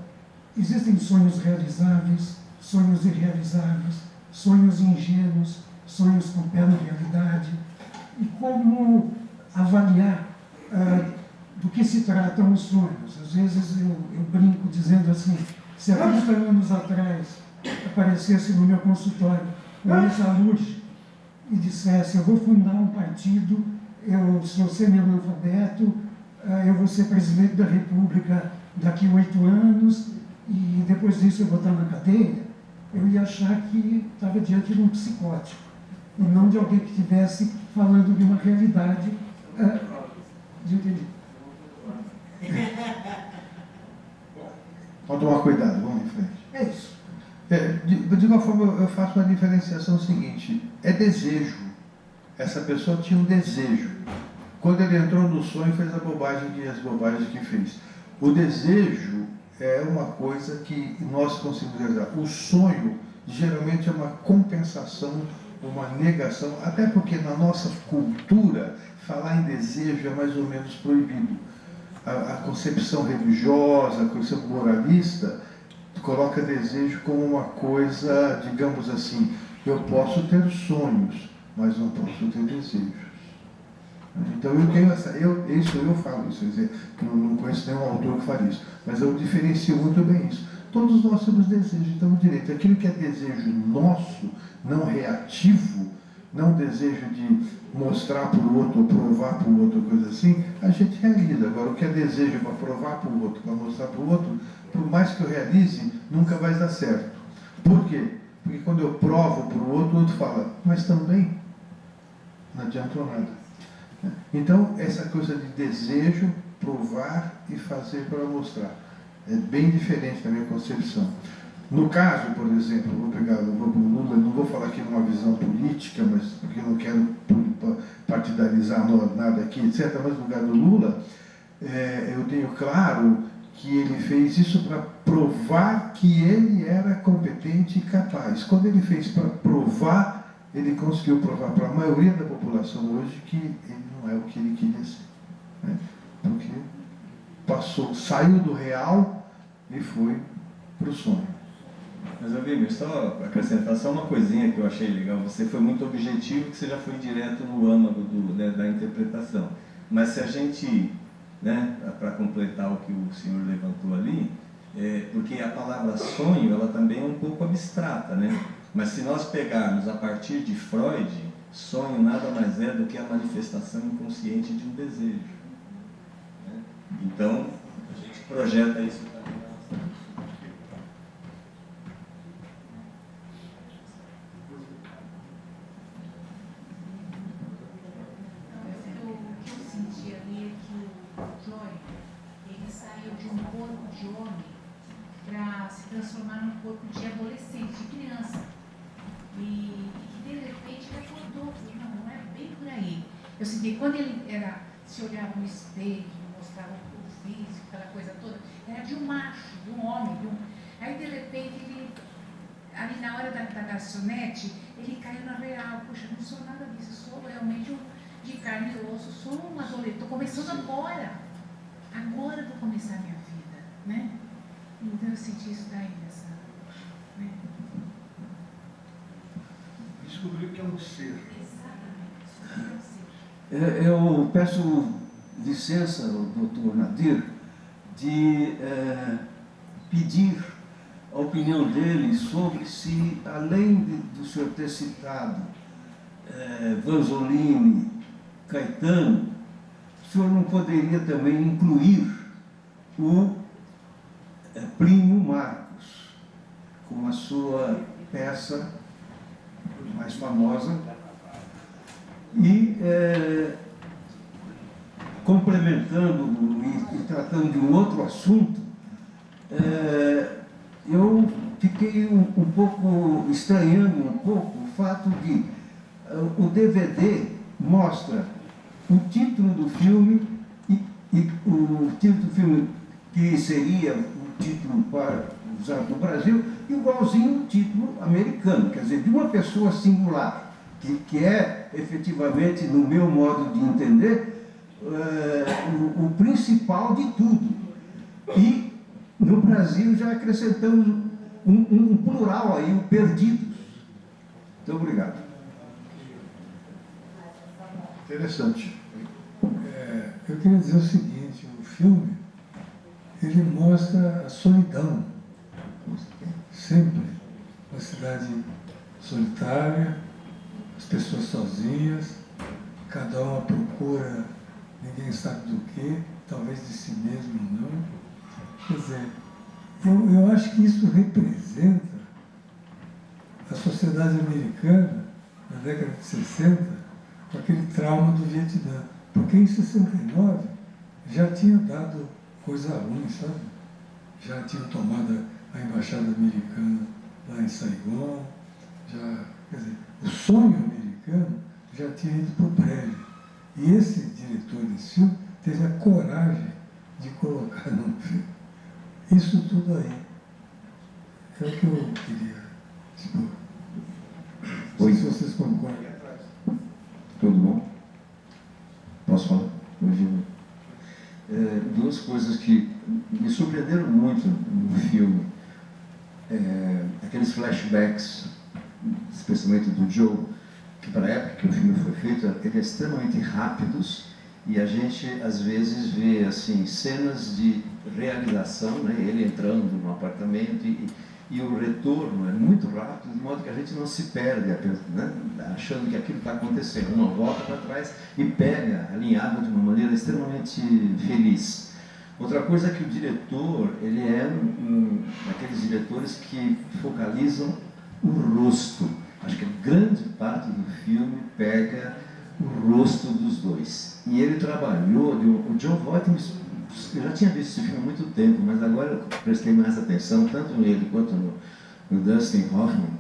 Existem sonhos realizáveis, sonhos irrealizáveis, sonhos ingênuos, sonhos com pé na realidade. E como avaliar do que se tratam os sonhos? Às vezes eu brinco dizendo assim, se há 30 anos atrás aparecesse no meu consultório o Luiz Luz e dissesse, eu vou fundar um partido, eu sou semi-analfabeto, eu vou ser presidente da República daqui a 8 anos e depois disso eu vou estar na cadeia, eu ia achar que estava diante de um psicótico e não de alguém que estivesse falando de uma realidade de Vamos tomar cuidado, vamos em frente. É isso. De uma forma, eu faço uma diferenciação seguinte, é desejo. Essa pessoa tinha um desejo. Quando ele entrou no sonho, fez as bobagens que fez. O desejo é uma coisa que nós conseguimos realizar. O sonho, geralmente, é uma compensação, uma negação, até porque na nossa cultura, falar em desejo é mais ou menos proibido. A concepção religiosa, a concepção moralista, coloca desejo como uma coisa, digamos assim, eu posso ter sonhos, mas não posso ter desejos. Então eu tenho eu falo isso, quer dizer, não conheço nenhum autor que fale isso, mas eu diferencio muito bem isso. Todos nós temos desejos, temos direito. Aquilo que é desejo nosso, não reativo, não desejo de mostrar para o outro, ou provar para o outro, coisa assim, a gente realiza. Agora, o que é desejo para provar para o outro, para mostrar para o outro, por mais que eu realize, nunca vai dar certo. Por quê? Porque quando eu provo para o outro fala, mas também não adiantou nada. Então, essa coisa de desejo, provar e fazer para mostrar, é bem diferente da minha concepção. No caso, por exemplo, vou pegar o Lula, não vou falar aqui numa visão política, mas porque eu não quero partidarizar nada aqui, etc., mas no lugar do Lula, eu tenho claro que ele fez isso para provar que ele era competente e capaz. Quando ele fez para provar, ele conseguiu provar para a maioria da população hoje que ele não é o que ele queria ser. Né? Porque saiu do real e foi para o sonho. Mas, Wimmer, só acrescentar só uma coisinha que eu achei legal. Você foi muito objetivo, que você já foi direto no âmago da interpretação. Mas se a gente, né, para completar o que o senhor levantou ali, porque a palavra sonho, ela também é um pouco abstrata, né? Mas se nós pegarmos a partir de Freud, sonho nada mais é do que a manifestação inconsciente de um desejo. Né? Então, a gente projeta isso também. Para se transformar num corpo de adolescente, de criança. E de repente ele acordou, não é bem por aí. Eu senti, quando ele se olhava no espelho, mostrava o físico, aquela coisa toda, era de um macho, de um homem. Aí de repente ele, ali na hora da garçonete, ele caiu na real. Puxa, não sou nada disso, sou realmente de carne e osso, sou um adolescente, estou começando agora. Agora vou começar a minha vida, né? Então eu senti isso daí nessa. Né? Descobriu que é um ser. Exatamente, é um ser. Eu peço licença ao doutor Nadir de pedir a opinião dele sobre se, além do senhor ter citado Vanzolini, Caetano, o senhor não poderia também incluir o Plínio Marcos, com a sua peça mais famosa, e complementando e tratando de um outro assunto, eu fiquei um pouco estranhando um pouco o fato de o DVD mostra o título do filme e o título do filme que seria o título para usado no Brasil, igualzinho o título americano, quer dizer, de uma pessoa singular, que é efetivamente, no meu modo de entender, o principal de tudo. E no Brasil já acrescentamos um plural aí, o Perdidos. Muito obrigado. Interessante. Eu queria dizer o seguinte, o filme, ele mostra a solidão, sempre, uma cidade solitária, as pessoas sozinhas, cada uma procura, ninguém sabe do que, talvez de si mesmo ou não. Quer dizer, eu acho que isso representa a sociedade americana na década de 60, com aquele trauma do Vietnã. Porque em 69 já tinha dado coisa ruim, sabe? Já tinham tomado a embaixada americana lá em Saigon, quer dizer, o sonho americano já tinha ido para o prédio. E esse diretor desse filme teve a coragem de colocar no filme isso tudo aí. É o que eu queria expor. Não sei se vocês concordam. Tudo bom? Posso falar? Duas coisas que me surpreenderam muito no filme. Aqueles flashbacks, especialmente do Joe, que para a época que o filme foi feito, eles é extremamente rápidos e a gente às vezes vê assim, cenas de realização, né? Ele entrando no apartamento e o retorno é muito rápido, de modo que a gente não se perde, né? Achando que aquilo está acontecendo. Uma volta para trás e pega, alinhado de uma maneira extremamente feliz. Outra coisa é que o diretor, ele é daqueles diretores que focalizam o rosto. Acho que a grande parte do filme pega o rosto dos dois. E ele trabalhou, o John Voight, eu já tinha visto esse filme há muito tempo, mas agora eu prestei mais atenção, tanto nele quanto no Dustin Hoffman.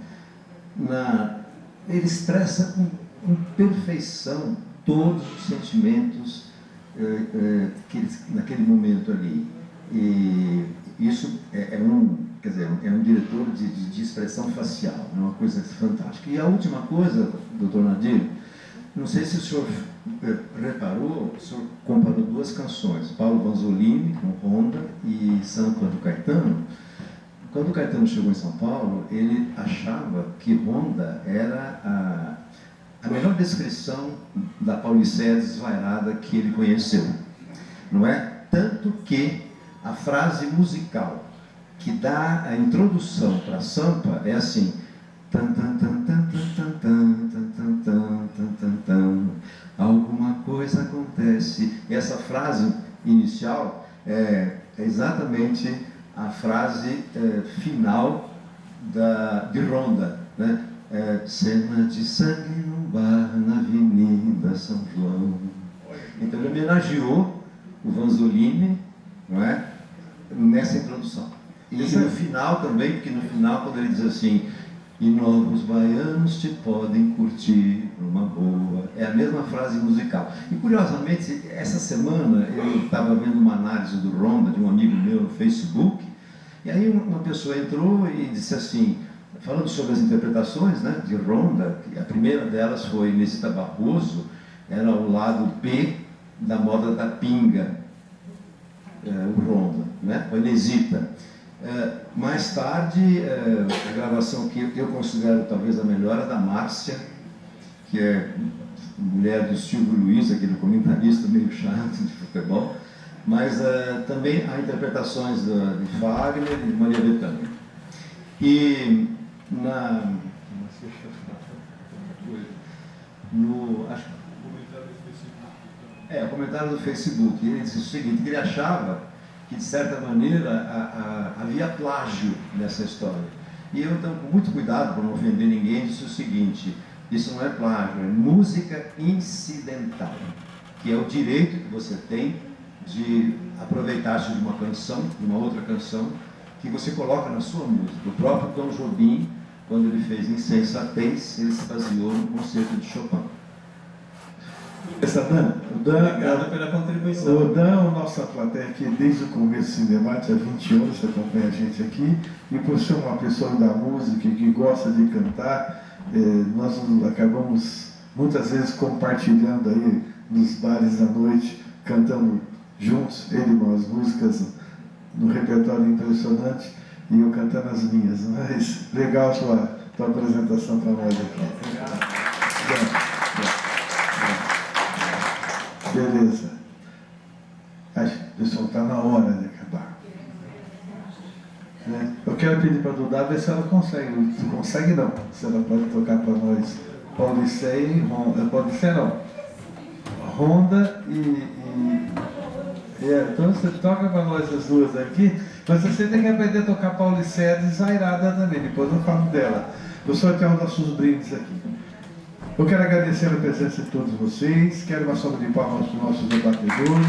Ele expressa com com perfeição todos os sentimentos naquele momento ali. E isso quer dizer, é um diretor de expressão facial, é uma coisa fantástica. E a última coisa, doutor Nadir, não sei se o senhor reparou, o senhor comparou duas canções, Paulo Vanzolini com Ronda e Sampa do Caetano. Quando o Caetano chegou em São Paulo, ele achava que Ronda era a melhor descrição da Paulicéia desvairada que ele conheceu, não é? Tanto que a frase musical que dá a introdução para Sampa é assim: tan tan tan tan tan tan tan tan tan tan, alguma coisa acontece. E essa frase inicial é exatamente a frase final de Ronda, né? Cena de sangue no bar na Avenida São João. Então ele homenageou o Vanzolini, não é? Nessa introdução. E no final também, porque no final, quando ele diz assim: e novos baianos te podem curtir numa boa, é a mesma frase musical. E curiosamente, essa semana eu estava vendo uma análise do Ronda de um amigo meu no Facebook, e aí uma pessoa entrou e disse assim, falando sobre as interpretações, né, de Ronda, a primeira delas foi Inesita Barroso, era o lado B da moda da pinga, o Ronda, né, o Inesita. Mais tarde, a gravação que eu considero talvez a melhor é da Márcia, que é mulher do Silvio Luiz, aquele comentarista meio chato de futebol, mas também há interpretações de Fagner e de Maria Bethânia. E o comentário do Facebook, ele disse o seguinte, que ele achava que, de certa maneira, havia plágio nessa história. E eu, então, com muito cuidado, para não ofender ninguém, disse o seguinte: isso não é plágio, é música incidental, que é o direito que você tem de aproveitar-se de uma canção, de uma outra canção, que você coloca na sua música. O próprio Tom Jobim, quando ele fez Insensatez, ele se baseou no concerto de Chopin. Obrigado pela contribuição. O Dan é o nosso plateia aqui desde o começo desse debate, há 20 anos, você acompanha a gente aqui, e por ser uma pessoa da música que gosta de cantar, nós acabamos muitas vezes compartilhando aí nos bares da noite, cantando juntos, ele umas músicas no repertório impressionante e eu cantando as minhas. Mas legal a tua apresentação para nós aqui. Beleza. Acho que o pessoal está na hora de acabar. Eu quero pedir para a Duda ver se ela consegue. Se consegue, não. Se ela pode tocar para nós Paulicéia, Paulicéia não. Ronda então você toca para nós as duas aqui, mas você tem que aprender a tocar Paulicéia desairada também, depois eu falo dela. Eu só tenho os nossos brindes aqui. Eu quero agradecer a presença de todos vocês, quero uma salva de palmas para os nossos debatedores.